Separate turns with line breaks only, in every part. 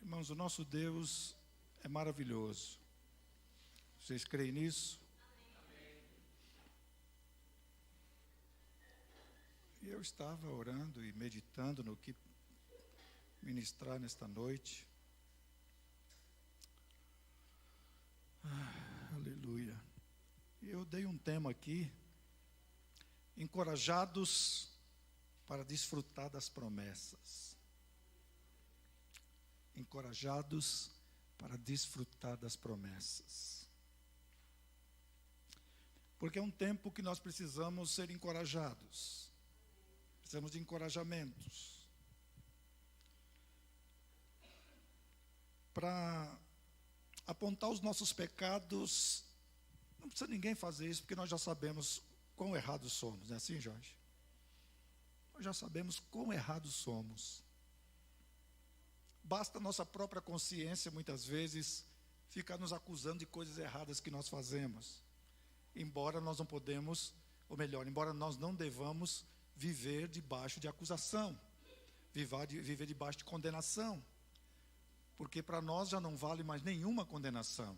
Irmãos, o nosso Deus é maravilhoso. Vocês creem nisso? E eu estava orando e meditando no que ministrar nesta noite. Aleluia. E eu dei um tema aqui: encorajados para desfrutar das promessas. Encorajados para desfrutar das promessas. Porque é um tempo que nós precisamos ser encorajados. Precisamos de encorajamentos. Para apontar os nossos pecados, não precisa ninguém fazer isso, porque nós já sabemos quão errados somos, não é assim, Jorge? Nós já sabemos quão errados somos. Basta a nossa própria consciência, muitas vezes, ficar nos acusando de coisas erradas que nós fazemos. Embora nós não podemos, ou melhor, embora nós não devamos viver debaixo de acusação, viver debaixo de condenação. Porque para nós já não vale mais nenhuma condenação.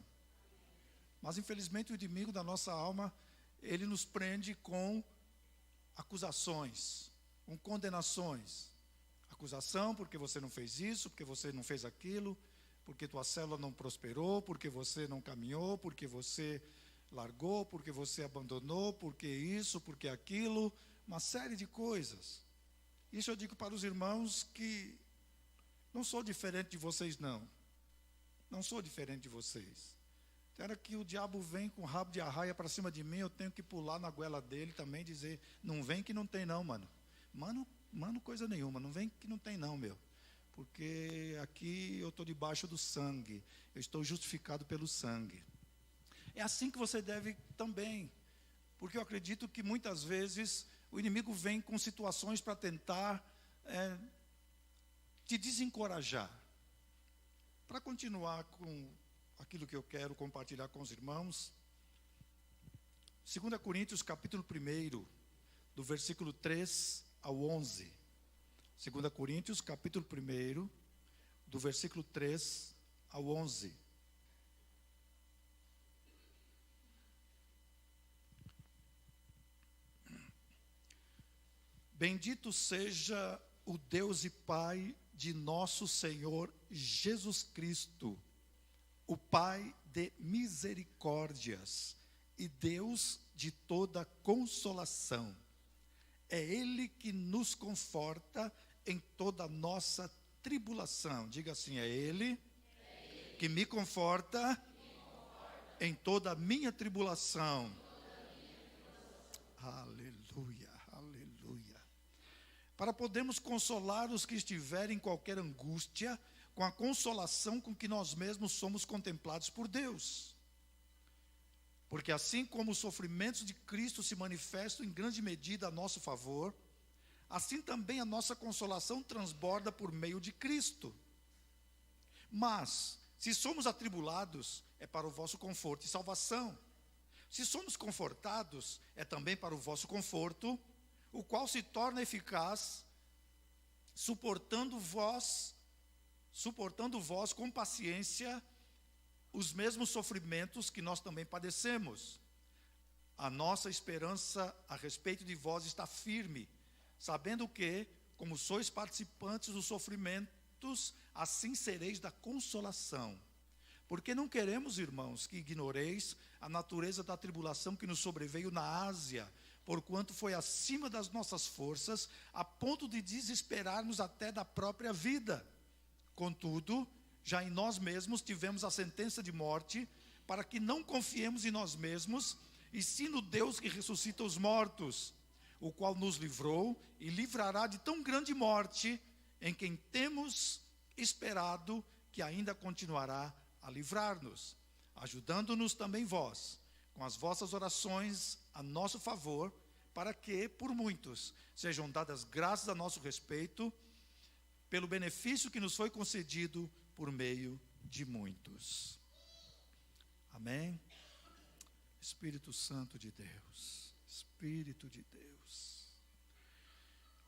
Mas infelizmente o inimigo da nossa alma, ele nos prende com acusações, com condenações. Acusação porque você não fez isso, porque você não fez aquilo, porque tua célula não prosperou, porque você não caminhou, porque você largou, porque você abandonou, porque isso, porque aquilo, uma série de coisas. Isso eu digo para os irmãos que não sou diferente de vocês, não. Não sou diferente de vocês. Tem hora que o diabo vem com rabo de arraia para cima de mim, eu tenho que pular na goela dele também e dizer: não vem que não tem não, mano. Mano, coisa nenhuma, não vem que não tem não, meu. Porque aqui eu estou debaixo do sangue, eu estou justificado pelo sangue. É assim que você deve também. Porque eu acredito que muitas vezes o inimigo vem com situações para tentar te desencorajar. Para continuar com aquilo que eu quero compartilhar com os irmãos, 2 Coríntios capítulo 1, do versículo 3 ao 11. 2 Coríntios capítulo 1, do versículo 3 ao 11. Bendito seja o Deus e Pai de nosso Senhor Jesus Cristo, o Pai de misericórdias e Deus de toda consolação. É Ele que nos conforta em toda nossa tribulação. Diga assim: é Ele que me conforta em toda a minha tribulação. Aleluia, aleluia. Para podermos consolar os que estiverem em qualquer angústia, com a consolação com que nós mesmos somos contemplados por Deus. Porque assim como os sofrimentos de Cristo se manifestam em grande medida a nosso favor, assim também a nossa consolação transborda por meio de Cristo. Mas, se somos atribulados, é para o vosso conforto e salvação. Se somos confortados, é também para o vosso conforto, o qual se torna eficaz, suportando vós com paciência os mesmos sofrimentos que nós também padecemos. A nossa esperança a respeito de vós está firme, sabendo que, como sois participantes dos sofrimentos, assim sereis da consolação. Porque não queremos, irmãos, que ignoreis a natureza da tribulação que nos sobreveio na Ásia, porquanto foi acima das nossas forças, a ponto de desesperarmos até da própria vida. Contudo, já em nós mesmos tivemos a sentença de morte, para que não confiemos em nós mesmos, e sim no Deus que ressuscita os mortos, o qual nos livrou e livrará de tão grande morte, em quem temos esperado que ainda continuará a livrar-nos, ajudando-nos também vós, com as vossas orações a nosso favor, para que, por muitos, sejam dadas graças a nosso respeito, pelo benefício que nos foi concedido por meio de muitos. Amém? Espírito Santo de Deus, Espírito de Deus,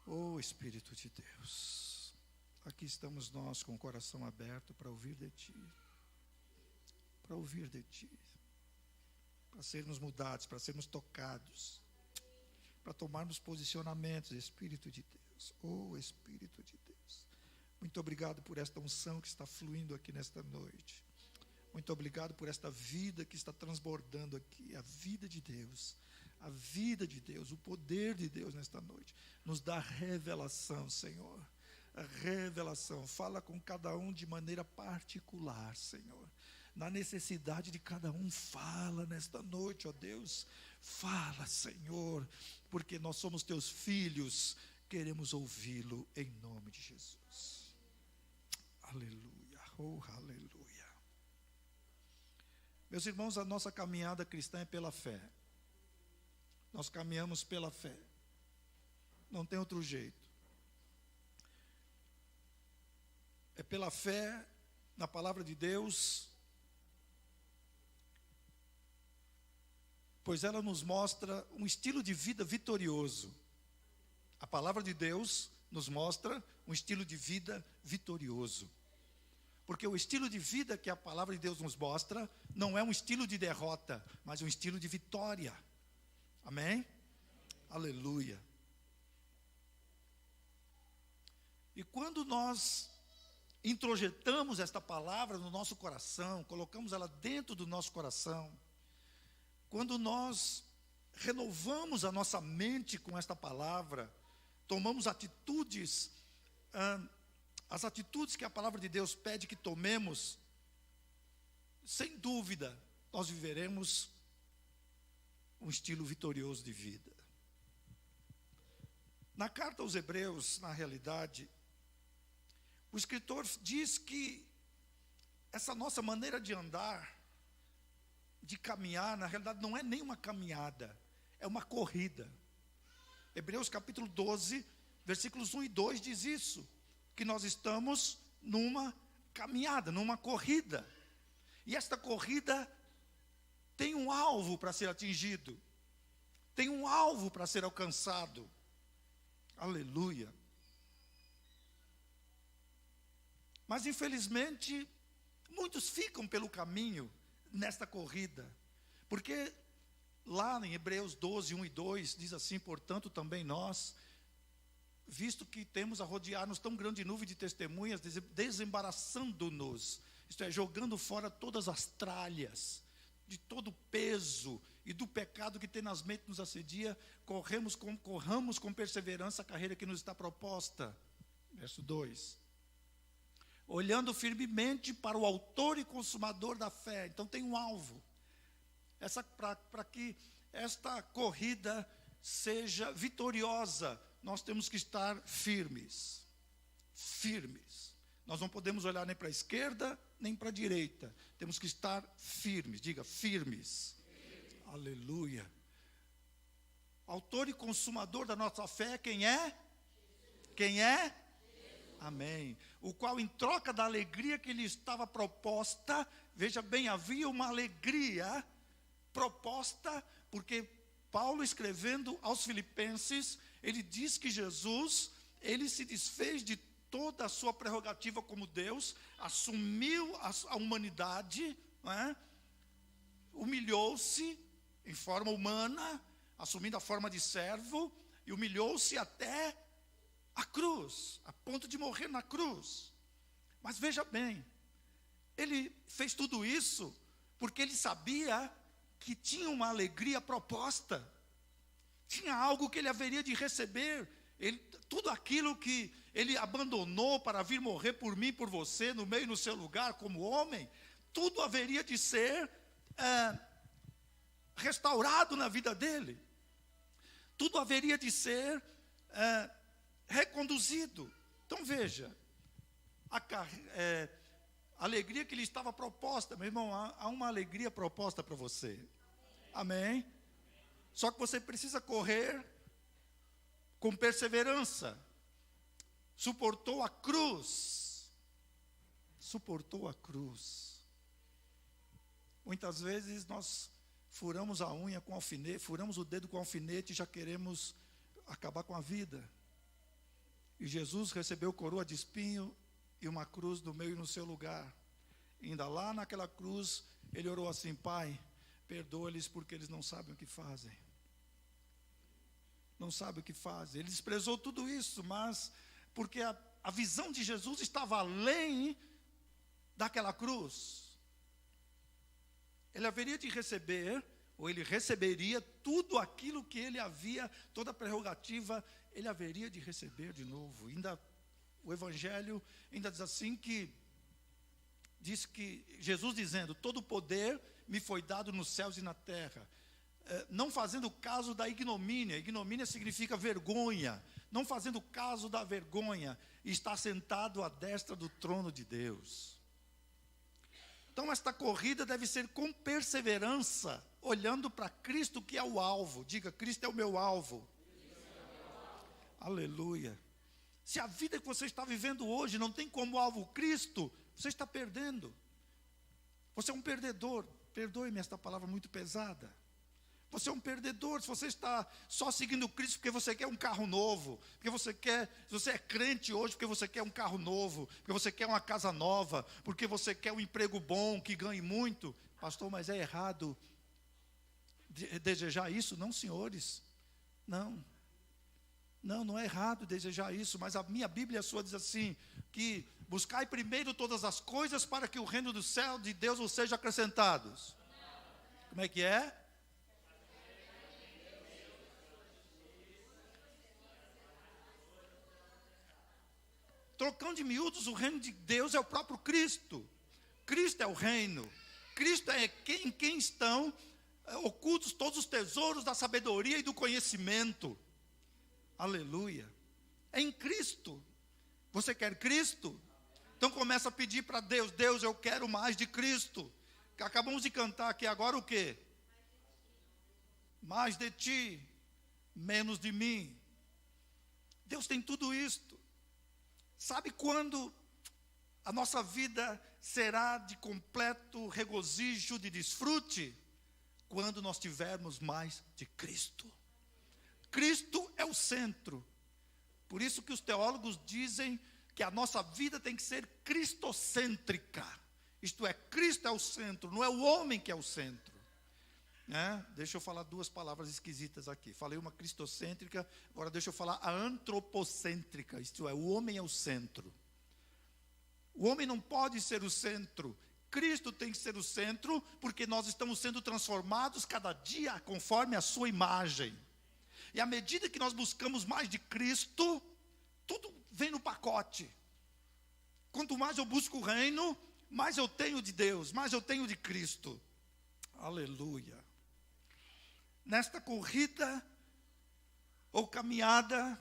oh Espírito de Deus, aqui estamos nós com o coração aberto para ouvir de Ti. Para ouvir de Ti. Para sermos mudados, para sermos tocados. Para tomarmos posicionamentos, Espírito de Deus. Oh, Espírito de Deus. Muito obrigado por esta unção que está fluindo aqui nesta noite. Muito obrigado por esta vida que está transbordando aqui. A vida de Deus. A vida de Deus, o poder de Deus nesta noite. Nos dá revelação, Senhor. A revelação. Fala com cada um de maneira particular, Senhor. Na necessidade de cada um, fala nesta noite, ó Deus. Fala, Senhor, porque nós somos teus filhos, queremos ouvi-lo em nome de Jesus. Aleluia, oh aleluia. Meus irmãos, a nossa caminhada cristã é pela fé. Nós caminhamos pela fé. Não tem outro jeito. É pela fé na palavra de Deus, pois ela nos mostra um estilo de vida vitorioso. A palavra de Deus nos mostra um estilo de vida vitorioso. Porque o estilo de vida que a palavra de Deus nos mostra não é um estilo de derrota, mas um estilo de vitória. Amém? Aleluia. E quando nós introjetamos esta palavra no nosso coração, colocamos ela dentro do nosso coração, quando nós renovamos a nossa mente com esta palavra, tomamos atitudes, as atitudes que a palavra de Deus pede que tomemos, sem dúvida, nós viveremos um estilo vitorioso de vida. Na carta aos Hebreus, na realidade, o escritor diz que essa nossa maneira de andar, de caminhar, na realidade não é nem uma caminhada, é uma corrida. Hebreus capítulo 12, versículos 1 e 2 diz isso, que nós estamos numa caminhada, numa corrida. E esta corrida tem um alvo para ser atingido, tem um alvo para ser alcançado. Aleluia. Mas infelizmente, muitos ficam pelo caminho nesta corrida, porque lá em Hebreus 12, 1 e 2, diz assim: portanto também nós, visto que temos a rodear-nos tão grande nuvem de testemunhas, desembaraçando-nos, isto é, jogando fora todas as tralhas, de todo o peso e do pecado que tenazmente nos assedia, corramos com perseverança a carreira que nos está proposta. Verso 2. Olhando firmemente para o autor e consumador da fé. Então tem um alvo. Para que esta corrida seja vitoriosa, nós temos que estar firmes. Firmes. Nós não podemos olhar nem para a esquerda, nem para a direita. Temos que estar firmes. Diga, firmes. Aleluia. Autor e consumador da nossa fé, quem é? Quem é? Amém. O qual, em troca da alegria que lhe estava proposta, veja bem, havia uma alegria proposta, porque Paulo, escrevendo aos Filipenses, ele diz que Jesus, ele se desfez de toda a sua prerrogativa como Deus, assumiu a humanidade, não é? Humilhou-se em forma humana, assumindo a forma de servo, e humilhou-se até a cruz, a ponto de morrer na cruz. Mas veja bem, ele fez tudo isso porque ele sabia que tinha uma alegria proposta, tinha algo que ele haveria de receber. Tudo aquilo que ele abandonou para vir morrer por mim, por você, no meio e no seu lugar como homem, tudo haveria de ser restaurado na vida dele, tudo haveria de ser reconduzido. Então veja, a alegria que lhe estava proposta, meu irmão, há uma alegria proposta para você. Amém? Só que você precisa correr com perseverança. Suportou a cruz. Suportou a cruz. Muitas vezes nós furamos a unha com alfinete, furamos o dedo com alfinete e já queremos acabar com a vida. E Jesus recebeu coroa de espinho e uma cruz no meio no seu lugar. Ainda lá naquela cruz, ele orou assim: Pai, perdoa-lhes porque eles não sabem o que fazem. Não sabem o que fazem. Ele desprezou tudo isso, mas porque a visão de Jesus estava além daquela cruz. Ele haveria de receber, ou ele receberia tudo aquilo que ele havia, toda a prerrogativa, ele haveria de receber de novo. Ainda o Evangelho ainda diz assim diz que Jesus dizendo: todo o poder me foi dado nos céus e na terra. Não fazendo caso da ignomínia. Ignomínia significa vergonha. Não fazendo caso da vergonha, está sentado à destra do trono de Deus. Então esta corrida deve ser com perseverança, olhando para Cristo, que é o alvo. Diga: Cristo é o meu alvo. Aleluia. Se a vida que você está vivendo hoje não tem como alvo Cristo, você está perdendo. Você é um perdedor. Perdoe-me esta palavra muito pesada. Você é um perdedor se você está só seguindo Cristo porque você quer um carro novo, porque se você é crente hoje porque você quer um carro novo, porque você quer uma casa nova, porque você quer um emprego bom, que ganhe muito. Pastor, mas é errado desejar isso? Não, senhores. Não é errado desejar isso, mas a minha Bíblia e a sua diz assim, que buscai primeiro todas as coisas para que o reino do céu de Deus vos seja acrescentados. Como é que é? Trocando de miúdos, o reino de Deus é o próprio Cristo. Cristo é o reino. Cristo é em quem estão ocultos todos os tesouros da sabedoria e do conhecimento. Aleluia. É em Cristo. Você quer Cristo? Então começa a pedir para Deus: Deus, eu quero mais de Cristo. Acabamos de cantar aqui agora o quê? Mais de ti, menos de mim. Deus tem tudo isto. Sabe quando a nossa vida será de completo regozijo, de desfrute? Quando nós tivermos mais de Cristo. Cristo é o centro. Por isso que os teólogos dizem que a nossa vida tem que ser cristocêntrica. Isto é, Cristo é o centro, não é o homem que é o centro. Deixa eu falar duas palavras esquisitas aqui. Falei uma cristocêntrica, agora deixa eu falar a antropocêntrica. Isto é, o homem é o centro. O homem não pode ser o centro. Cristo tem que ser o centro, porque nós estamos sendo transformados cada dia conforme a sua imagem. E à medida que nós buscamos mais de Cristo, tudo vem no pacote. Quanto mais eu busco o reino, mais eu tenho de Deus, mais eu tenho de Cristo. Aleluia. Nesta corrida ou caminhada,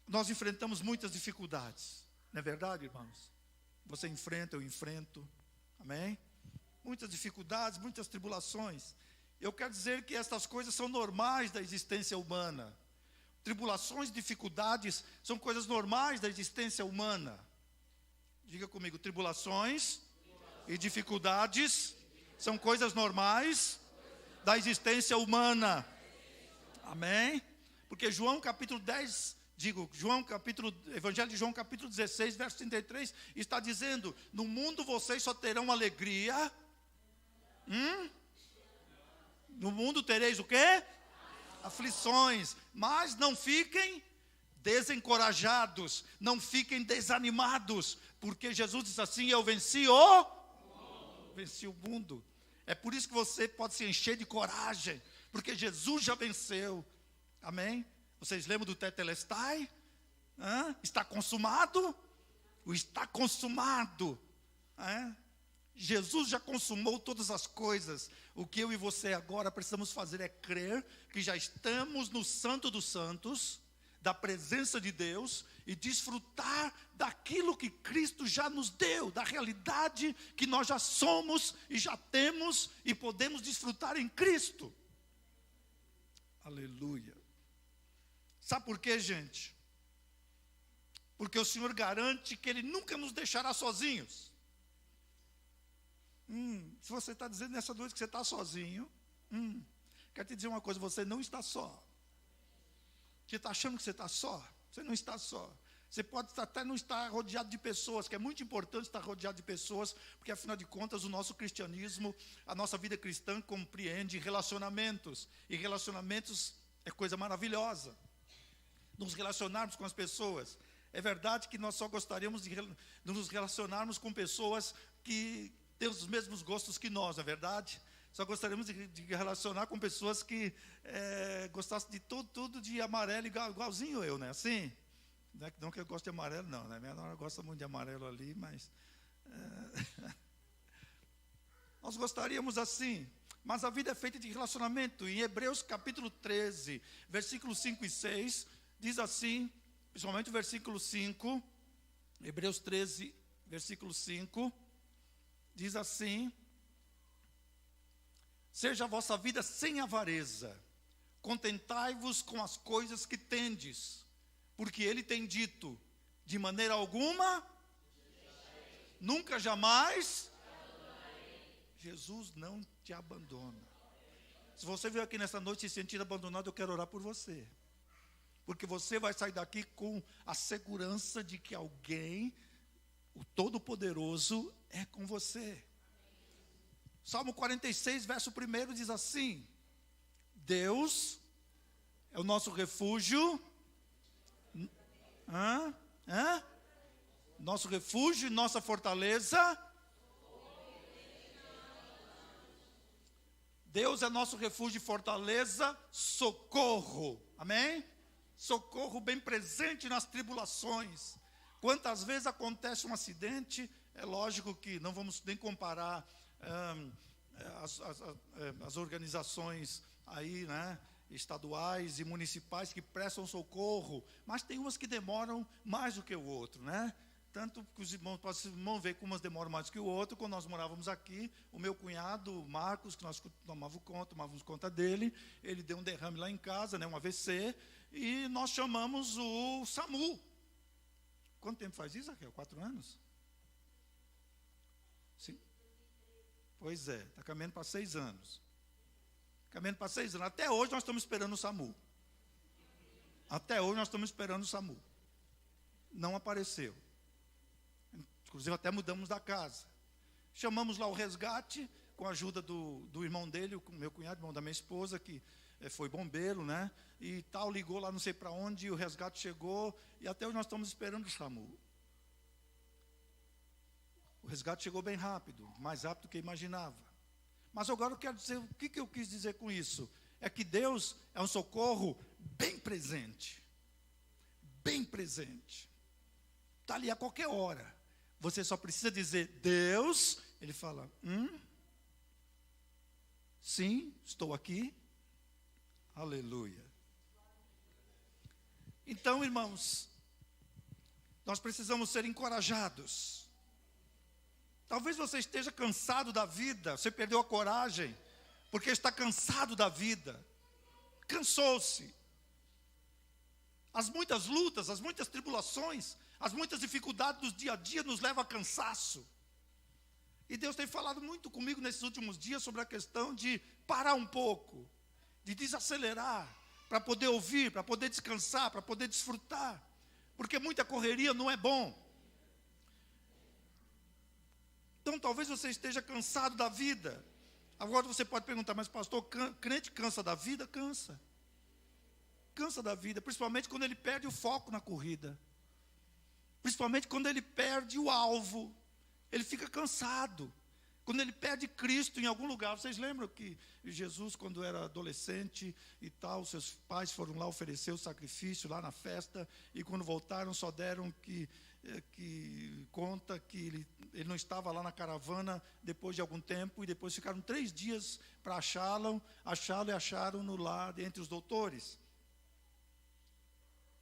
nós enfrentamos muitas dificuldades. Não é verdade, irmãos? Você enfrenta, eu enfrento. Amém? Muitas dificuldades, muitas tribulações. Eu quero dizer que estas coisas são normais da existência humana. Tribulações, dificuldades, são coisas normais da existência humana. Diga comigo: tribulações e dificuldades são coisas normais da existência humana. Amém? Porque João capítulo 10, Evangelho de João capítulo 16, verso 33, está dizendo: no mundo vocês só terão alegria. No mundo tereis o quê? Aflições. Mas não fiquem desencorajados, não fiquem desanimados, porque Jesus diz assim: eu venci o mundo. É por isso que você pode se encher de coragem, porque Jesus já venceu. Amém? Vocês lembram do Tetelestai? Está consumado? O está consumado. Jesus já consumou todas as coisas. O que eu e você agora precisamos fazer é crer que já estamos no Santo dos Santos, da presença de Deus, e desfrutar daquilo que Cristo já nos deu, da realidade que nós já somos e já temos e podemos desfrutar em Cristo. Aleluia. Sabe por quê, gente? Porque o Senhor garante que Ele nunca nos deixará sozinhos. Se você está dizendo nessa noite que você está sozinho, quero te dizer uma coisa: você não está só. Você está achando que você está só? Você não está só. Você pode até não estar rodeado de pessoas, que é muito importante estar rodeado de pessoas, porque afinal de contas o nosso cristianismo, a nossa vida cristã compreende relacionamentos, e relacionamentos é coisa maravilhosa. Nos relacionarmos com as pessoas. É verdade que nós só gostaríamos de nos relacionarmos com pessoas que têm os mesmos gostos que nós, não é verdade? Só gostaríamos de relacionar com pessoas que gostassem de tudo de amarelo, igualzinho eu, né? Assim. Não que eu gosto de amarelo, não, né? Minha nora gosta muito de amarelo ali, mas nós gostaríamos assim. Mas a vida é feita de relacionamento. Em Hebreus capítulo 13, versículos 5 e 6, diz assim, principalmente o versículo 5, Hebreus 13, versículo 5, diz assim: seja a vossa vida sem avareza, contentai-vos com as coisas que tendes, porque ele tem dito, de maneira alguma, nunca jamais, Jesus não te abandona. Se você veio aqui nessa noite se sentir abandonado, eu quero orar por você. Porque você vai sair daqui com a segurança de que alguém, o Todo-Poderoso, é com você. Salmo 46, verso 1 diz assim: Deus é o nosso refúgio, nosso refúgio e nossa fortaleza. Deus é nosso refúgio e fortaleza, socorro, amém? Socorro bem presente nas tribulações. Quantas vezes acontece um acidente, é lógico que não vamos nem comparar as organizações aí, né, estaduais e municipais que prestam socorro, mas tem umas que demoram mais do que o outro, né? Tanto que os irmãos podem ver como umas demoram mais do que o outro. Quando nós morávamos aqui, o meu cunhado, Marcos, que nós tomávamos conta dele, ele deu um derrame lá em casa, né, um AVC, e nós chamamos o SAMU. Quanto tempo faz isso, Raquel? 4 anos? Sim. Pois é, está caminhando para 6 anos. Caminhando para 6 anos. Até hoje nós estamos esperando o SAMU. Até hoje nós estamos esperando o SAMU. Não apareceu. Inclusive até mudamos da casa. Chamamos lá o resgate, com a ajuda do irmão dele, o meu cunhado, irmão da minha esposa, que foi bombeiro, né? E tal, ligou lá não sei para onde, e o resgate chegou, e até hoje nós estamos esperando o SAMU. O resgate chegou bem rápido, mais rápido do que imaginava. Mas agora eu quero dizer, o que eu quis dizer com isso? É que Deus é um socorro bem presente. Bem presente. Está ali a qualquer hora. Você só precisa dizer, Deus, ele fala, sim, estou aqui. Aleluia. Então, irmãos, nós precisamos ser encorajados. Talvez você esteja cansado da vida, você perdeu a coragem, porque está cansado da vida. Cansou-se. As muitas lutas, as muitas tribulações, as muitas dificuldades do dia a dia nos levam a cansaço. E Deus tem falado muito comigo nesses últimos dias sobre a questão de parar um pouco, de desacelerar, para poder ouvir, para poder descansar, para poder desfrutar. Porque muita correria não é bom. Então talvez você esteja cansado da vida. Agora você pode perguntar, mas pastor, crente cansa da vida? Cansa. Cansa da vida, principalmente quando ele perde o foco na corrida. Principalmente quando ele perde o alvo. Ele fica cansado. Quando ele perde Cristo em algum lugar. Vocês lembram que Jesus, quando era adolescente e tal, seus pais foram lá oferecer o sacrifício lá na festa, e quando voltaram só deram que conta que ele não estava lá na caravana depois de algum tempo, e depois ficaram 3 dias para achá-lo e acharam-no lá entre os doutores.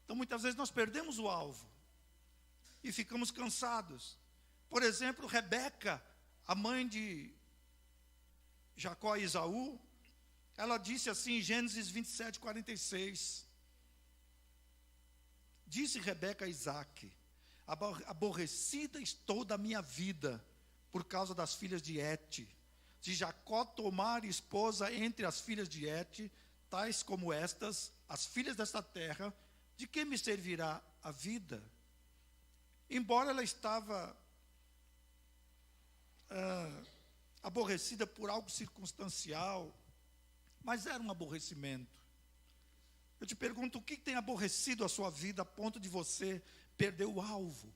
Então muitas vezes nós perdemos o alvo e ficamos cansados. Por exemplo, Rebeca, a mãe de Jacó e Esaú, ela disse assim em Gênesis 27, 46. Disse Rebeca a Isaque: aborrecida estou da minha vida por causa das filhas de Et. Se Jacó tomar esposa entre as filhas de Et, tais como estas, as filhas desta terra, De que me servirá a vida? Embora ela estava aborrecida por algo circunstancial, mas era um aborrecimento. Eu te pergunto, o que tem aborrecido a sua vida a ponto de você perder o alvo,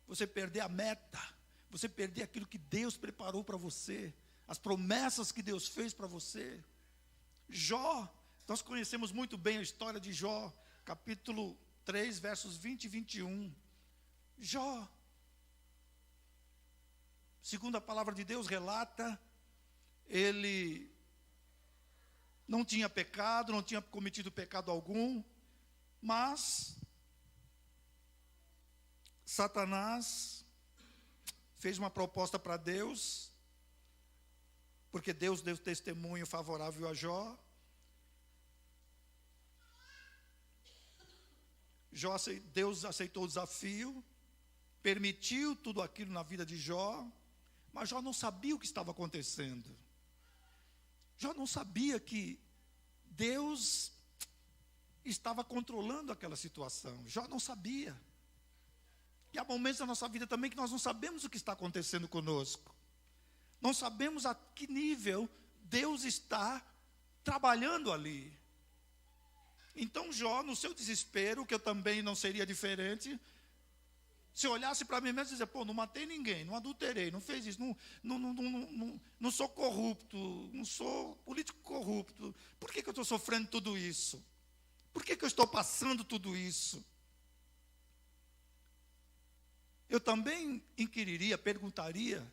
você perder a meta, você perder aquilo que Deus preparou para você, as promessas que Deus fez para você? Jó, nós conhecemos muito bem a história de Jó, capítulo 3, versos 20 e 21. Jó, segundo a palavra de Deus relata, ele não tinha pecado, não tinha cometido pecado algum, mas Satanás fez uma proposta para Deus, porque Deus deu testemunho favorável a Jó. Deus aceitou o desafio, permitiu tudo aquilo na vida de Jó, mas Jó não sabia o que estava acontecendo. Jó não sabia que Deus estava controlando aquela situação. Jó não sabia. E há momentos da nossa vida também que nós não sabemos o que está acontecendo conosco. Não sabemos a que nível Deus está trabalhando ali. Então Jó, no seu desespero, que eu também não seria diferente, se olhasse para mim mesmo e dizer, pô, não matei ninguém, não adulterei, não fiz isso, não sou corrupto, não sou político corrupto, por que eu estou sofrendo tudo isso? Por que eu estou passando tudo isso? Eu também inquiriria, perguntaria,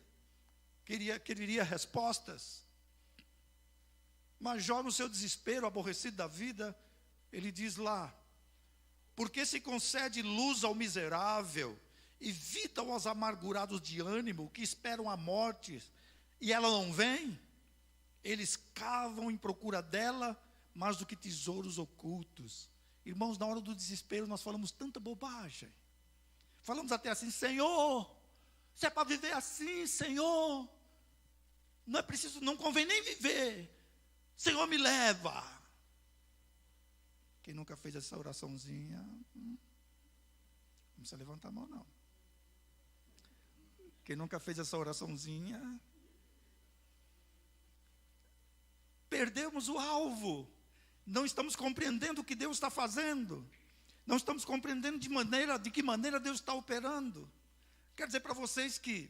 quereria respostas. Mas Jó, no seu desespero, aborrecido da vida, ele diz lá, porque se concede luz ao miserável, e vida aos amargurados de ânimo, que esperam a morte, e ela não vem, eles cavam em procura dela, mais do que tesouros ocultos. Irmãos, na hora do desespero, nós falamos tanta bobagem. Falamos até assim, Senhor, se é para viver assim, Senhor, não é preciso, não convém nem viver, Senhor, me leva. Quem nunca fez essa oraçãozinha, não precisa levantar a mão não. Quem nunca fez essa oraçãozinha, perdemos o alvo, não estamos compreendendo o que Deus está fazendo, não estamos compreendendo de que maneira Deus está operando. Quero dizer para vocês que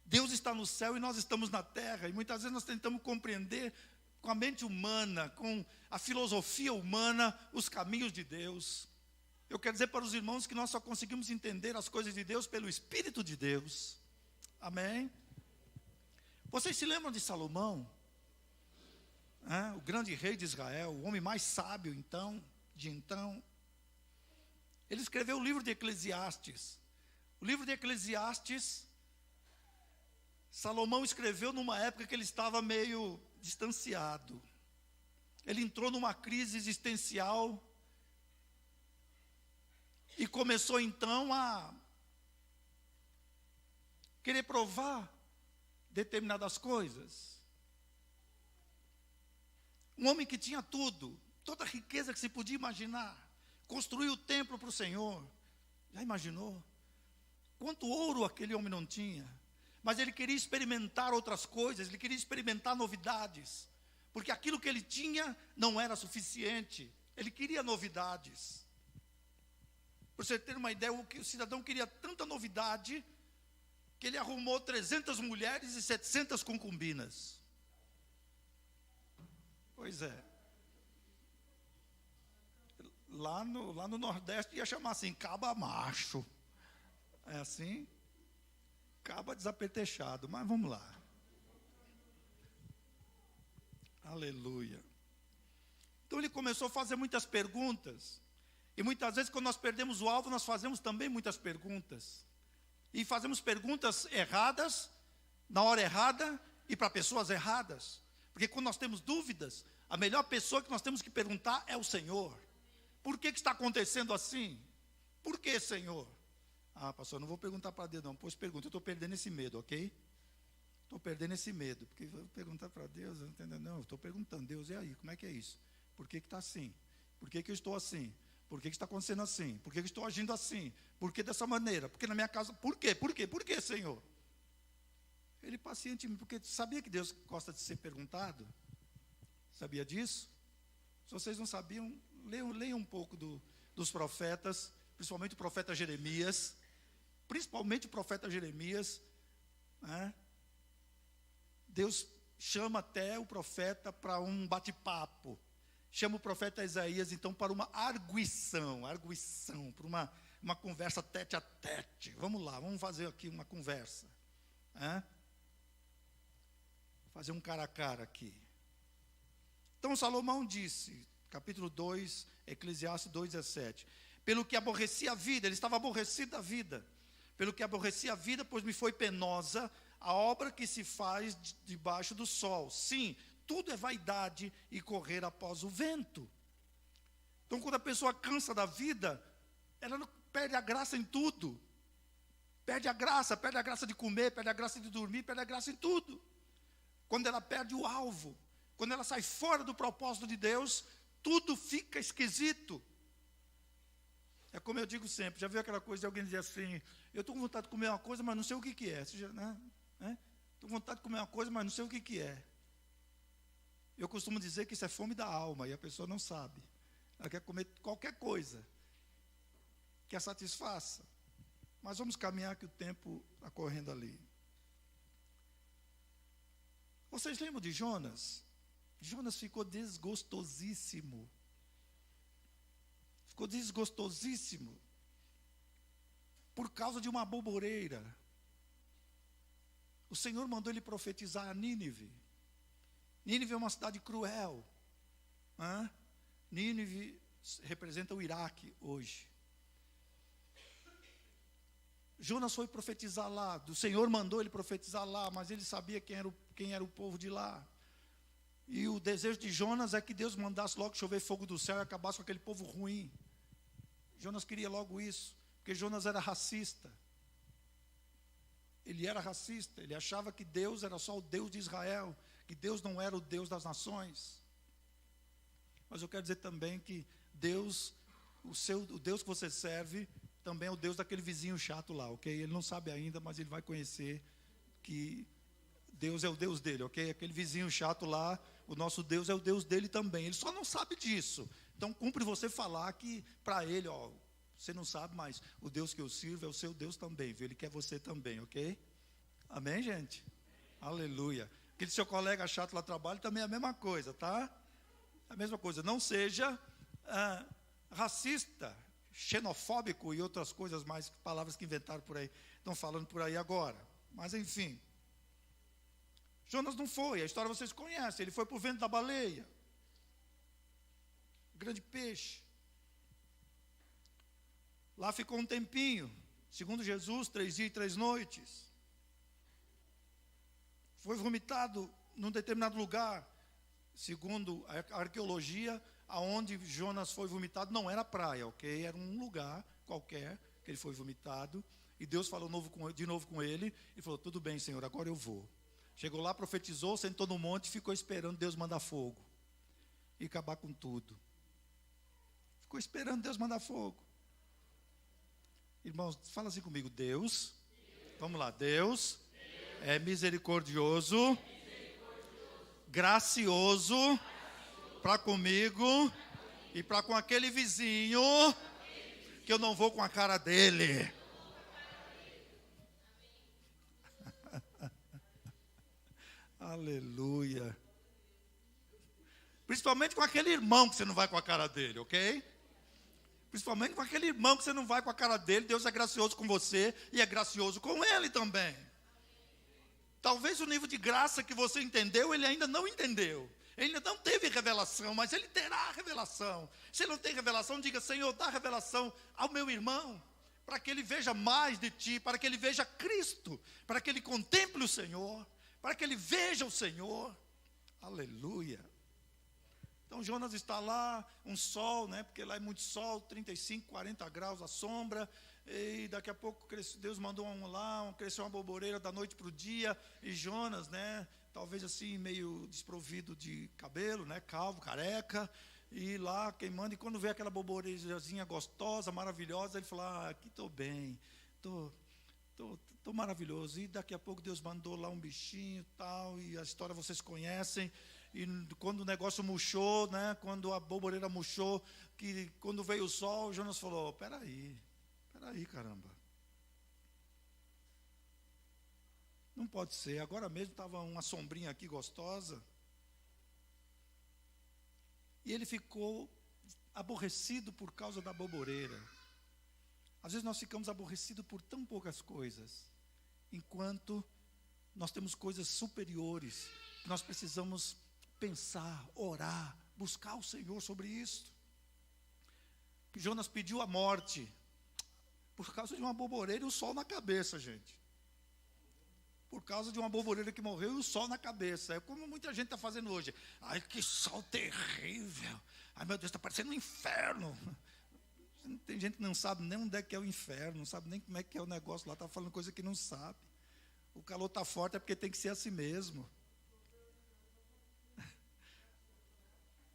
Deus está no céu e nós estamos na terra, e muitas vezes nós tentamos compreender com a mente humana, com a filosofia humana, os caminhos de Deus. Eu quero dizer para os irmãos que nós só conseguimos entender as coisas de Deus pelo Espírito de Deus. Amém? Vocês se lembram de Salomão? O grande rei de Israel, o homem mais sábio de então. Ele escreveu o livro de Eclesiastes. O livro de Eclesiastes, Salomão escreveu numa época que ele estava meio distanciado. Ele entrou numa crise existencial e começou então a querer provar determinadas coisas. Um homem que tinha tudo, toda a riqueza que se podia imaginar, construiu o templo para o Senhor. Já imaginou? Quanto ouro aquele homem não tinha? Mas ele queria experimentar outras coisas, ele queria experimentar novidades, porque aquilo que ele tinha não era suficiente, ele queria novidades. Para você ter uma ideia, o cidadão queria tanta novidade, que ele arrumou 300 mulheres e 700 concubinas. Pois é. Lá no Nordeste ia chamar assim, caba macho. É assim? Caba desapetechado, mas vamos lá. Aleluia. Então ele começou a fazer muitas perguntas. E muitas vezes quando nós perdemos o alvo, nós fazemos também muitas perguntas. E fazemos perguntas erradas, na hora errada, e para pessoas erradas. Porque quando nós temos dúvidas, a melhor pessoa que nós temos que perguntar é o Senhor. Por que está acontecendo assim? Por que, Senhor? Ah, pastor, não vou perguntar para Deus não. Pois pergunta, eu estou perdendo esse medo, ok? Estou perdendo esse medo. Porque eu vou perguntar para Deus, não, eu estou perguntando, Deus, e aí, como é que é isso? Por que está assim? Por que eu estou assim? Por que está acontecendo assim? Por que eu estou agindo assim? Por que dessa maneira? Porque na minha casa, por quê? Por quê? Por quê, Senhor? Ele pacientemente, porque sabia que Deus gosta de ser perguntado? Sabia disso? Se vocês não sabiam, leiam um pouco dos profetas, principalmente o profeta Jeremias, né? Deus chama até o profeta para um bate-papo, chama o profeta Isaías então para uma arguição, para uma conversa tete a tete. Vamos lá, vamos fazer aqui uma conversa, né? Fazer um cara a cara aqui. Então Salomão disse, capítulo 2, Eclesiastes 2:17, pelo que aborreci a vida, ele estava aborrecido da vida, pelo que aborreci a vida, pois me foi penosa a obra que se faz debaixo do sol. Sim, tudo é vaidade e correr após o vento. Então quando a pessoa cansa da vida, ela perde a graça em tudo, perde a graça de comer, perde a graça de dormir, perde a graça em tudo. Quando ela perde o alvo, quando ela sai fora do propósito de Deus, tudo fica esquisito. É como eu digo sempre, já viu aquela coisa de alguém dizer assim, eu estou com vontade de comer uma coisa, mas não sei o que é. Estou com vontade de comer uma coisa, mas não sei o que é. Eu costumo dizer que isso é fome da alma, e a pessoa não sabe. Ela quer comer qualquer coisa que a satisfaça. Mas vamos caminhar que o tempo está correndo ali. Vocês lembram de Jonas? Jonas ficou desgostosíssimo. Ficou desgostosíssimo por causa de uma boboreira. O Senhor mandou ele profetizar a Nínive. Nínive é uma cidade cruel. Nínive representa o Iraque hoje. Jonas foi profetizar lá, o Senhor mandou ele profetizar lá, mas ele sabia quem era o povo de lá. E o desejo de Jonas é que Deus mandasse logo chover fogo do céu e acabasse com aquele povo ruim. Jonas queria logo isso, porque Jonas era racista. Ele era racista, ele achava que Deus era só o Deus de Israel, que Deus não era o Deus das nações. Mas eu quero dizer também que Deus, o Deus que você serve, também é o Deus daquele vizinho chato lá, ok? Ele não sabe ainda, mas ele vai conhecer que Deus é o Deus dele, ok? Aquele vizinho chato lá, o nosso Deus é o Deus dele também. Ele só não sabe disso. Então cumpre você falar que para ele, você não sabe, mas o Deus que eu sirvo é o seu Deus também, viu? Ele quer você também, ok? Amém, gente? Aleluia. Aquele seu colega chato lá no trabalho também é a mesma coisa, tá? A mesma coisa. Não seja racista, xenofóbico e outras coisas mais, palavras que inventaram por aí, estão falando por aí agora. Mas enfim, Jonas não foi, a história vocês conhecem, ele foi para o vento da baleia, grande peixe. Lá ficou um tempinho, segundo Jesus, 3 dias e 3 noites. Foi vomitado num determinado lugar, segundo a arqueologia, aonde Jonas foi vomitado não era praia, ok? Era um lugar qualquer que ele foi vomitado. E Deus falou de novo com ele e falou, tudo bem, Senhor, agora eu vou. Chegou lá, profetizou, sentou no monte e ficou esperando Deus mandar fogo e acabar com tudo. Ficou esperando Deus mandar fogo. Irmãos, fala assim comigo, Deus, vamos lá, Deus é misericordioso, gracioso para comigo e para com aquele vizinho que eu não vou com a cara dele. Aleluia. Principalmente com aquele irmão que você não vai com a cara dele, ok? Principalmente com aquele irmão que você não vai com a cara dele. Deus é gracioso com você e é gracioso com ele também. Talvez o nível de graça que você entendeu, ele ainda não entendeu. Ele ainda não teve revelação, mas ele terá revelação. Se ele não tem revelação, diga, Senhor, dá revelação ao meu irmão, para que ele veja mais de ti, para que ele veja Cristo, para que ele contemple o Senhor, para que ele veja o Senhor. Aleluia. Então Jonas está lá, um sol, né? Porque lá é muito sol, 35, 40 graus a sombra. E daqui a pouco Deus mandou cresceu uma boboreira da noite para o dia. E Jonas, né? Talvez assim, meio desprovido de cabelo, né? Calvo, careca. e lá queimando, e quando vê aquela borbolejazinha gostosa, maravilhosa, ele fala, aqui estou bem, estou maravilhoso. E daqui a pouco Deus mandou lá um bichinho e tal, e a história vocês conhecem. E quando o negócio murchou, né, quando a borboleta murchou, que quando veio o sol, Jonas falou, peraí, caramba. Não pode ser, agora mesmo estava uma sombrinha aqui gostosa. E ele ficou aborrecido por causa da borboleta. Às vezes nós ficamos aborrecidos por tão poucas coisas, enquanto nós temos coisas superiores, que nós precisamos pensar, orar, buscar o Senhor sobre isso. Jonas pediu a morte, por causa de uma borboleta e o sol na cabeça, gente. Por causa de uma borboleta que morreu e o sol na cabeça. É como muita gente está fazendo hoje. Ai, que sol terrível. Ai, meu Deus, está parecendo um inferno. Tem gente que não sabe nem onde é que é o inferno, não sabe nem como é que é o negócio lá, está falando coisa que não sabe. O calor está forte é porque tem que ser assim mesmo.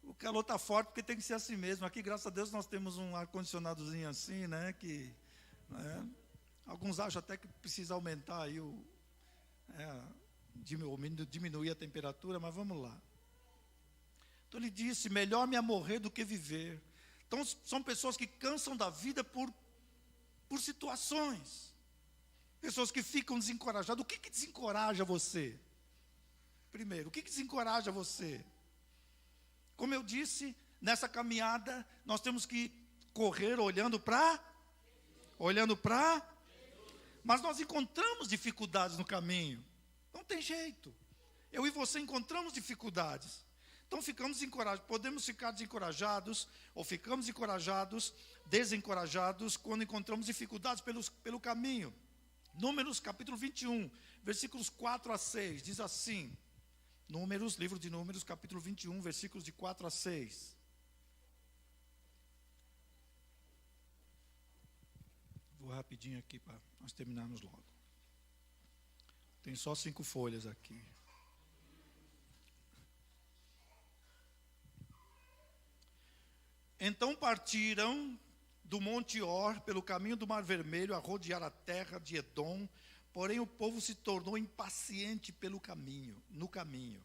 O calor está forte porque tem que ser assim mesmo. Aqui, graças a Deus, nós temos um ar-condicionadozinho assim, né? Que, né, alguns acham até que precisa aumentar aí diminuir a temperatura, mas vamos lá. Então ele disse, melhor me morrer do que viver. Então são pessoas que cansam da vida por situações. Pessoas que ficam desencorajadas. O que desencoraja você? Primeiro, o que desencoraja você? Como eu disse, nessa caminhada, nós temos que correr olhando para... Mas nós encontramos dificuldades no caminho. Não tem jeito. Eu e você encontramos dificuldades. Então ficamos desencorajados. Podemos ficar desencorajados, ou ficamos desencorajados, quando encontramos dificuldades pelo caminho. Números capítulo 21, versículos 4 a 6, diz assim. Números, livro de Números, capítulo 21, versículos de 4 a 6. Vou rapidinho aqui para nós terminarmos logo. Tem só 5 folhas aqui. Então partiram do Monte Or, pelo caminho do Mar Vermelho, a rodear a terra de Edom. Porém o povo se tornou impaciente no caminho.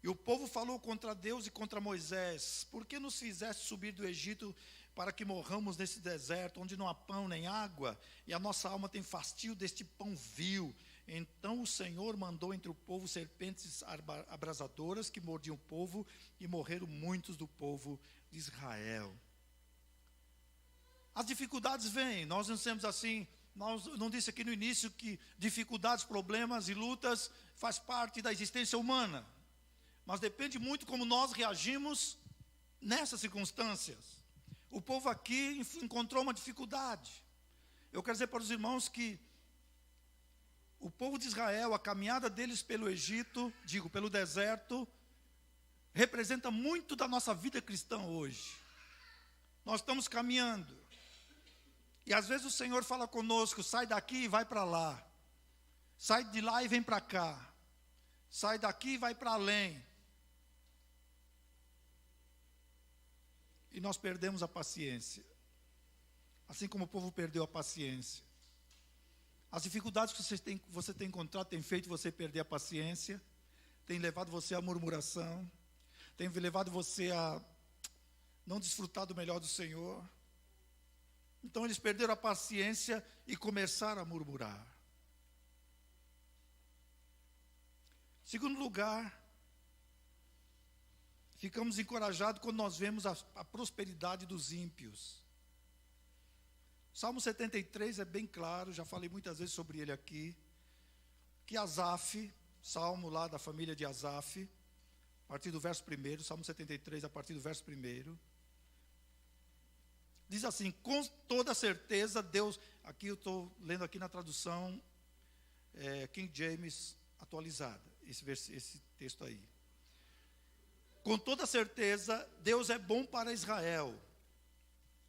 E o povo falou contra Deus e contra Moisés: por que nos fizeste subir do Egito para que morramos nesse deserto, onde não há pão nem água, e a nossa alma tem fastio deste pão vil? Então o Senhor mandou entre o povo serpentes abrasadoras que mordiam o povo, e morreram muitos do povo de Israel. As dificuldades vêm, nós não temos assim, nós não disse aqui no início que dificuldades, problemas e lutas faz parte da existência humana, mas depende muito como nós reagimos nessas circunstâncias. O povo aqui encontrou uma dificuldade. Eu quero dizer para os irmãos que o povo de Israel, a caminhada deles pelo Egito, pelo deserto, representa muito da nossa vida cristã hoje. Nós estamos caminhando. E às vezes o Senhor fala conosco: sai daqui e vai para lá. Sai de lá e vem para cá. Sai daqui e vai para além. E nós perdemos a paciência. Assim como o povo perdeu a paciência. As dificuldades que você tem encontrado têm feito você perder a paciência, tem levado você à murmuração, tem levado você a não desfrutar do melhor do Senhor. Então eles perderam a paciência e começaram a murmurar. Segundo lugar, ficamos encorajados quando nós vemos a prosperidade dos ímpios. Salmo 73 é bem claro, já falei muitas vezes sobre ele aqui, que Asaf, salmo lá da família de Asaf, a partir do verso 1, Salmo 73, a partir do verso 1, diz assim: com toda certeza Deus, aqui eu estou lendo aqui na tradução King James atualizada, esse texto aí. Com toda certeza Deus é bom para Israel.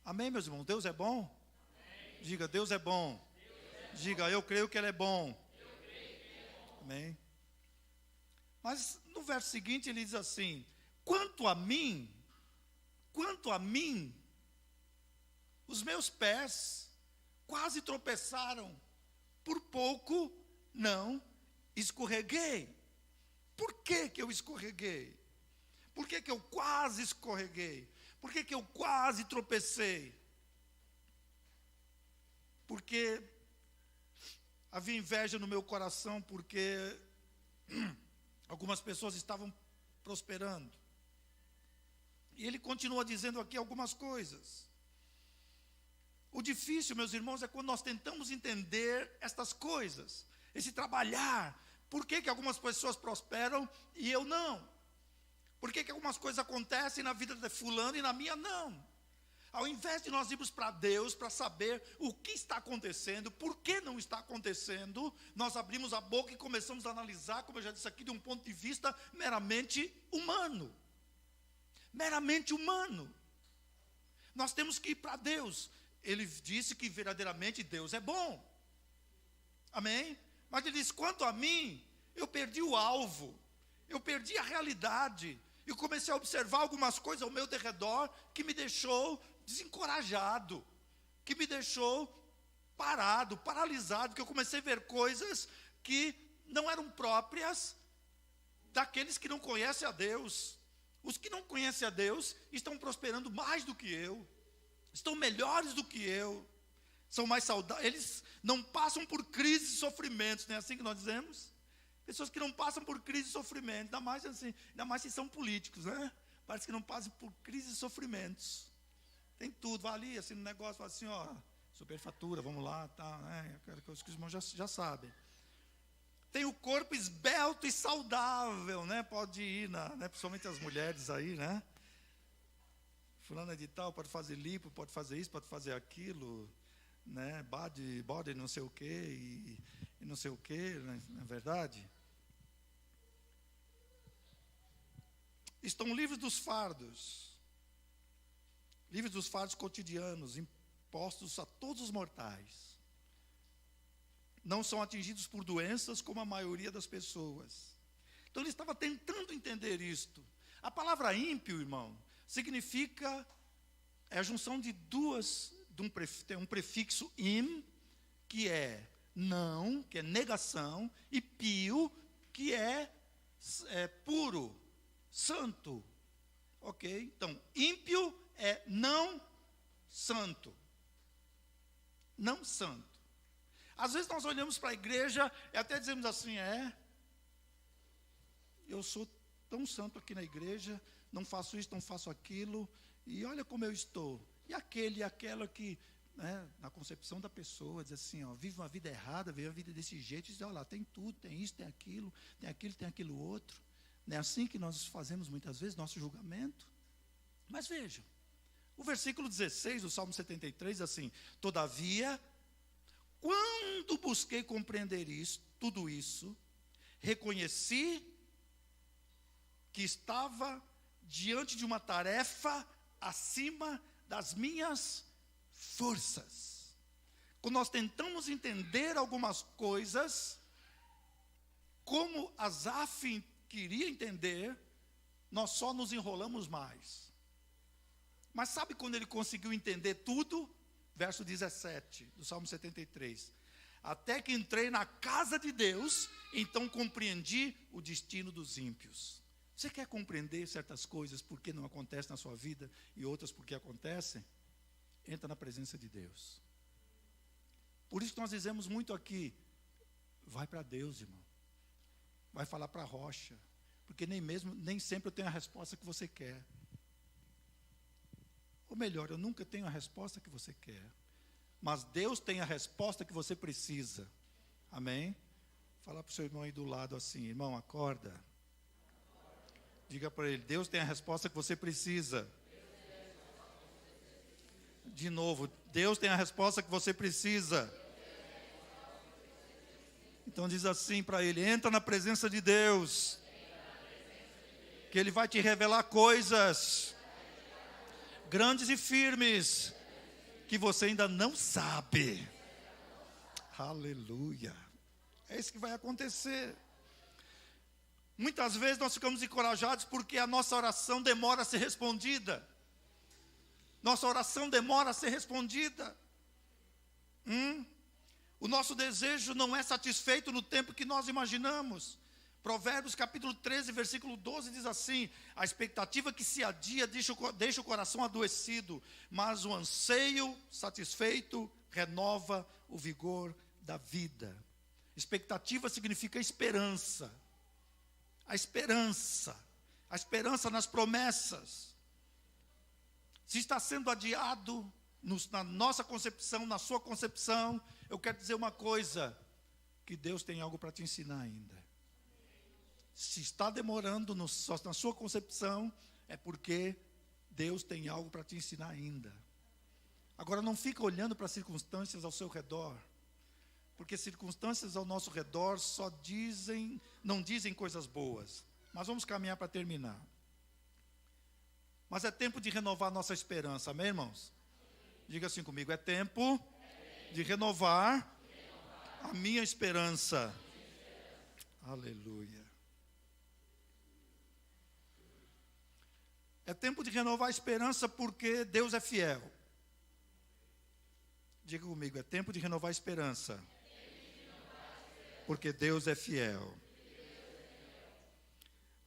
Amém, meus irmãos? Deus é bom? Amém. Diga, Deus é bom. Diga, eu creio que Ele é bom. Amém. Mas no verso seguinte ele diz assim: quanto a mim, quanto a mim, os meus pés quase tropeçaram, por pouco não escorreguei. Por que que eu escorreguei? Por que que eu quase escorreguei? Por que que eu quase tropecei? Porque havia inveja no meu coração, porque algumas pessoas estavam prosperando. E ele continua dizendo aqui algumas coisas. O difícil, meus irmãos, é quando nós tentamos entender estas coisas. Esse trabalhar. Por que que algumas pessoas prosperam e eu não? Por que que algumas coisas acontecem na vida de fulano e na minha não? Ao invés de nós irmos para Deus para saber o que está acontecendo, por que não está acontecendo, nós abrimos a boca e começamos a analisar, como eu já disse aqui, de um ponto de vista meramente humano. Meramente humano. Nós temos que ir para Deus. Ele disse que verdadeiramente Deus é bom. Amém? Mas ele disse, quanto a mim, eu perdi o alvo. Eu perdi a realidade. Eu comecei a observar algumas coisas ao meu derredor que me deixou desencorajado, que me deixou parado, paralisado, que eu comecei a ver coisas que não eram próprias daqueles que não conhecem a Deus. Os que não conhecem a Deus estão prosperando mais do que eu, estão melhores do que eu, são mais saudáveis, eles não passam por crises e sofrimentos, não é assim que nós dizemos? Pessoas que não passam por crise e sofrimento, ainda mais se são políticos, né? Parece que não passam por crise e sofrimentos. Tem tudo, vai ali, assim, no negócio, fala assim, ó, superfatura, vamos lá, tá, né? Aquela coisa que os irmãos já sabem. Tem o corpo esbelto e saudável, né? Pode ir, né? Principalmente as mulheres aí, né? Fulana de tal, pode fazer lipo, pode fazer isso, pode fazer aquilo, né? Body não sei o quê, e não sei o quê, não é verdade? Estão livres dos fardos cotidianos, impostos a todos os mortais. Não são atingidos por doenças como a maioria das pessoas. Então ele estava tentando entender isto. A palavra ímpio, irmão, significa, é a junção de tem um prefixo im, que é não, que é negação, e pio, que é puro, santo. Ok? Então, ímpio é não santo. Não santo. Às vezes nós olhamos para a igreja e até dizemos assim, eu sou tão santo aqui na igreja, não faço isso, não faço aquilo, e olha como eu estou. E aquele e aquela que, né, na concepção da pessoa, diz assim, vive uma vida errada, vive uma vida desse jeito, e diz, olha lá, tem tudo, tem isso, tem aquilo, tem aquilo outro. Não é assim que nós fazemos muitas vezes, nosso julgamento. Mas vejam, o versículo 16 do Salmo 73 diz assim, todavia, quando busquei compreender tudo isso, reconheci que estava diante de uma tarefa acima das minhas forças. Quando nós tentamos entender algumas coisas, como Asaf queria entender, nós só nos enrolamos mais. Mas sabe quando ele conseguiu entender tudo? Verso 17 do Salmo 73. Até que entrei na casa de Deus, então compreendi o destino dos ímpios. Você quer compreender certas coisas por que não acontecem na sua vida e outras por que acontecem? Entra na presença de Deus. Por isso que nós dizemos muito aqui, vai para Deus, irmão. Vai falar para a rocha, porque nem sempre eu tenho a resposta que você quer. Ou melhor, eu nunca tenho a resposta que você quer. Mas Deus tem a resposta que você precisa. Amém? Fala para o seu irmão aí do lado assim, irmão, acorda. Diga para ele, Deus tem a resposta que você precisa. De novo, Deus tem a resposta que você precisa. Então diz assim para ele, entra na presença de Deus. Que Ele vai te revelar coisas grandes e firmes que você ainda não sabe. Aleluia. É isso que vai acontecer. Muitas vezes nós ficamos encorajados porque a nossa oração demora a ser respondida. Nossa oração demora a ser respondida. O nosso desejo não é satisfeito no tempo que nós imaginamos. Provérbios capítulo 13, versículo 12 diz assim: a expectativa que se adia deixa o coração adoecido, mas o anseio satisfeito renova o vigor da vida. Expectativa significa esperança. A esperança nas promessas. Se está sendo adiado na nossa concepção, na sua concepção, eu quero dizer uma coisa, que Deus tem algo para te ensinar ainda. Se está demorando na sua concepção, é porque Deus tem algo para te ensinar ainda. Agora não fica olhando para as circunstâncias ao seu redor, porque circunstâncias ao nosso redor não dizem coisas boas. Mas vamos caminhar para terminar. Mas é tempo de renovar nossa esperança, amém, irmãos? Diga assim comigo, é tempo de renovar a minha esperança. Aleluia. É tempo de renovar a esperança porque Deus é fiel. Diga comigo, é tempo de renovar a esperança. Porque Deus é fiel.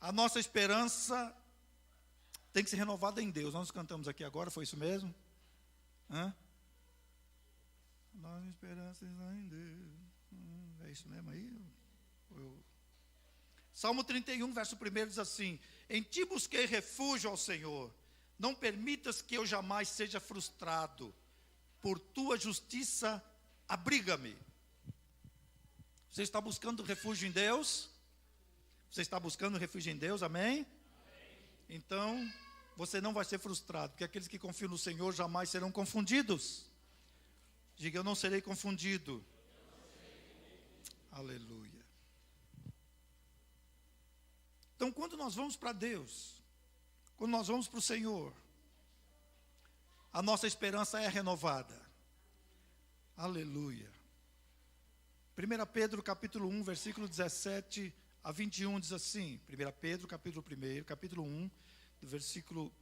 A nossa esperança tem que ser renovada em Deus. Nós cantamos aqui agora, foi isso mesmo? Nossa esperança está em Deus. É isso mesmo aí? Salmo 31, verso 1 diz assim: em ti busquei refúgio ao Senhor, não permitas que eu jamais seja frustrado, por tua justiça abriga-me. Você está buscando refúgio em Deus? Você está buscando refúgio em Deus, amém? Então, você não vai ser frustrado, porque aqueles que confiam no Senhor jamais serão confundidos. Diga, eu não serei confundido. Aleluia. Então, quando nós vamos para Deus, quando nós vamos para o Senhor, a nossa esperança é renovada. Aleluia. 1 Pedro capítulo 1, versículo 17 a 21 diz assim, 1 Pedro capítulo 1, capítulo 1, do versículo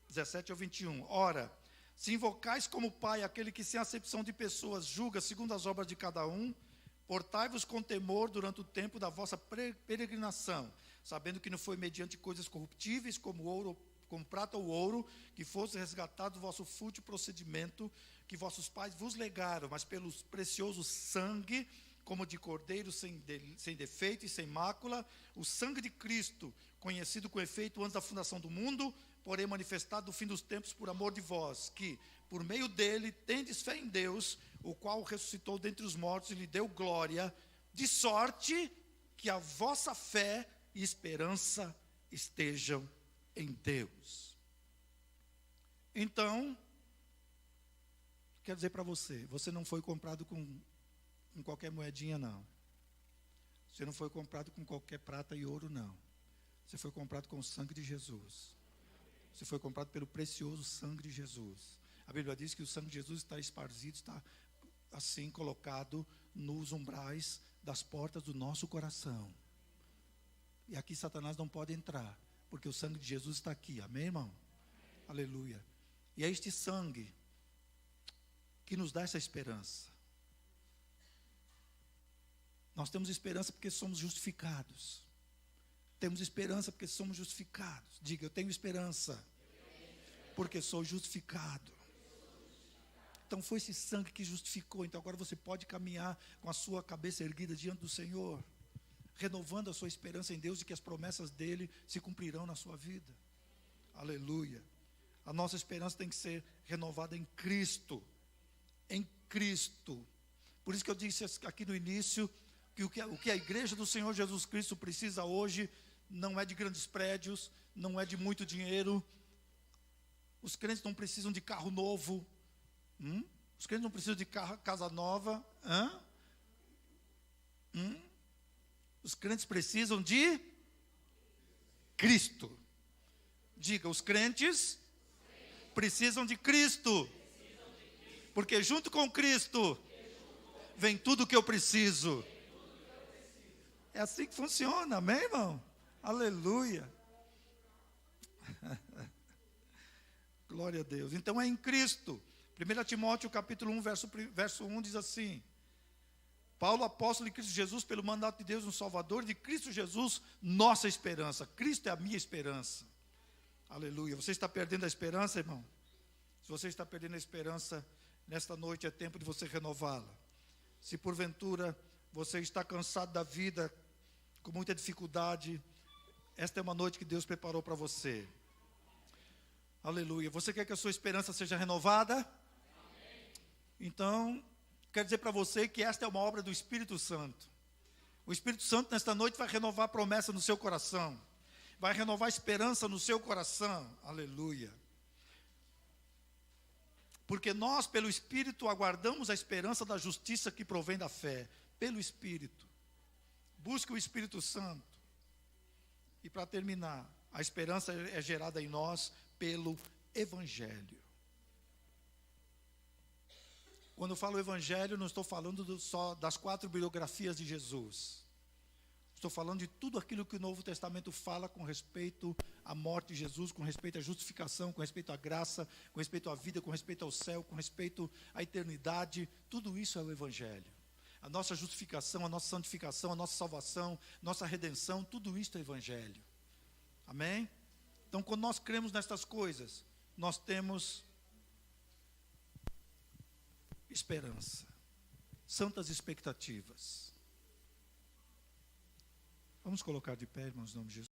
17 ao 21. Ora, se invocais como Pai aquele que sem acepção de pessoas julga segundo as obras de cada um, portai-vos com temor durante o tempo da vossa peregrinação, sabendo que não foi mediante coisas corruptíveis como ouro, como prata ou ouro, que fosse resgatado o vosso fútil procedimento, que vossos pais vos legaram, mas pelo precioso sangue, como de cordeiro sem defeito e sem mácula, o sangue de Cristo, conhecido com efeito antes da fundação do mundo, porém manifestado no fim dos tempos por amor de vós, que, por meio dele, tendes fé em Deus, o qual o ressuscitou dentre os mortos e lhe deu glória, de sorte que a vossa fé e esperança estejam em Deus. Então, quero dizer para você, você não foi comprado com qualquer moedinha, não. Você não foi comprado com qualquer prata e ouro, não. Você foi comprado com o sangue de Jesus. Você foi comprado pelo precioso sangue de Jesus. A Bíblia diz que o sangue de Jesus está esparzido, está assim colocado nos umbrais das portas do nosso coração. E aqui Satanás não pode entrar, porque o sangue de Jesus está aqui, amém, irmão? Amém. Aleluia. E é este sangue que nos dá essa esperança. Nós temos esperança porque somos justificados. Temos esperança porque somos justificados. Diga, eu tenho esperança porque sou justificado. Então foi esse sangue que justificou. Então agora você pode caminhar com a sua cabeça erguida diante do Senhor, renovando a sua esperança em Deus e que as promessas dele se cumprirão na sua vida. Aleluia. A nossa esperança tem que ser renovada em Cristo. Em Cristo. Por isso que eu disse aqui no início que o que a igreja do Senhor Jesus Cristo precisa hoje não é de grandes prédios, não é de muito dinheiro. Os crentes não precisam de carro novo. Os crentes não precisam de casa nova. Os crentes precisam de Cristo. Diga, os crentes precisam de Cristo. Porque junto com Cristo vem tudo o que eu preciso. É assim que funciona, amém, irmão? Aleluia. Glória a Deus. Então é em Cristo. 1 Timóteo capítulo 1, verso 1 diz assim: Paulo, apóstolo de Cristo Jesus, pelo mandato de Deus, um Salvador, de Cristo Jesus, nossa esperança. Cristo é a minha esperança. Aleluia. Você está perdendo a esperança, irmão? Se você está perdendo a esperança, nesta noite é tempo de você renová-la. Se porventura você está cansado da vida, com muita dificuldade, esta é uma noite que Deus preparou para você. Aleluia. Você quer que a sua esperança seja renovada? Amém. Então, quero dizer para você que esta é uma obra do Espírito Santo. O Espírito Santo nesta noite vai renovar a promessa no seu coração. Vai renovar a esperança no seu coração. Aleluia. Porque nós, pelo Espírito, aguardamos a esperança da justiça que provém da fé. Pelo Espírito. Busque o Espírito Santo. E para terminar, a esperança é gerada em nós pelo Evangelho. Quando eu falo Evangelho, não estou falando só das 4 biografias de Jesus. Estou falando de tudo aquilo que o Novo Testamento fala com respeito à morte de Jesus, com respeito à justificação, com respeito à graça, com respeito à vida, com respeito ao céu, com respeito à eternidade. Tudo isso é o Evangelho. A nossa justificação, a nossa santificação, a nossa salvação, nossa redenção, tudo isso é Evangelho. Amém? Então, quando nós cremos nestas coisas, nós temos esperança, santas expectativas. Vamos colocar de pé, irmãos, em nome de Jesus.